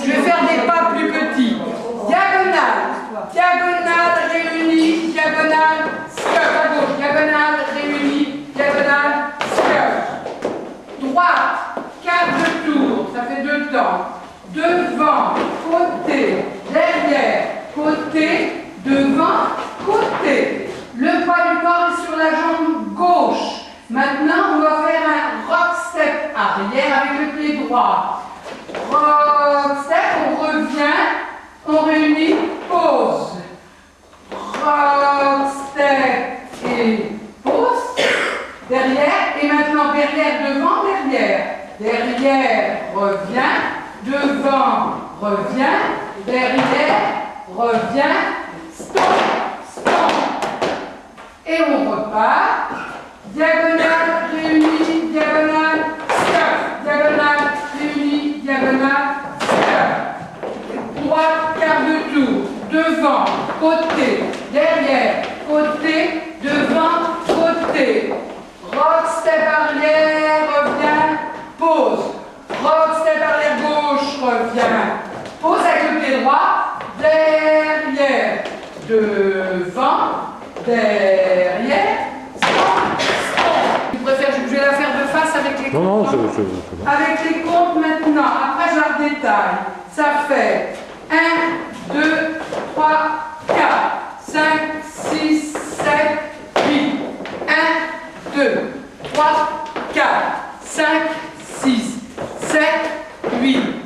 Je vais faire des pas plus petits. Diagonale, diagonale, réunie, diagonale, squat à gauche, diagonale, réunie, diagonale, squat. Droite, 4 tours, ça fait 2 temps. Devant, côté, derrière, côté, devant, côté. Le poids du corps est sur la jambe gauche. Maintenant, on va faire un rock step arrière avec le pied droit. Rock step, on revient, on réunit, pause. Rock step et pause. Derrière, et maintenant derrière, devant, derrière. Derrière, revient, devant, revient, derrière, revient, stop, stop. Et on repart. Diagonale, réunie, diagonale, stop. Diagonale, réunie, diagonale, stop. Droite, quart de tour. Devant, côté, derrière, côté, devant, côté. Rock step arrière, revient, pause. Rock step arrière gauche, revient. Pause avec le pied droit, derrière, devant, derrière, stop, stop. Je préfère, je vais la faire de face avec les comptes. Non, c'est bon. Avec les comptes maintenant, après je la détaille. Ça fait 1, 2, 3, 4, 5, 6, 7, 8. 1, 2, 3, 4, 5, 6, 7, 8.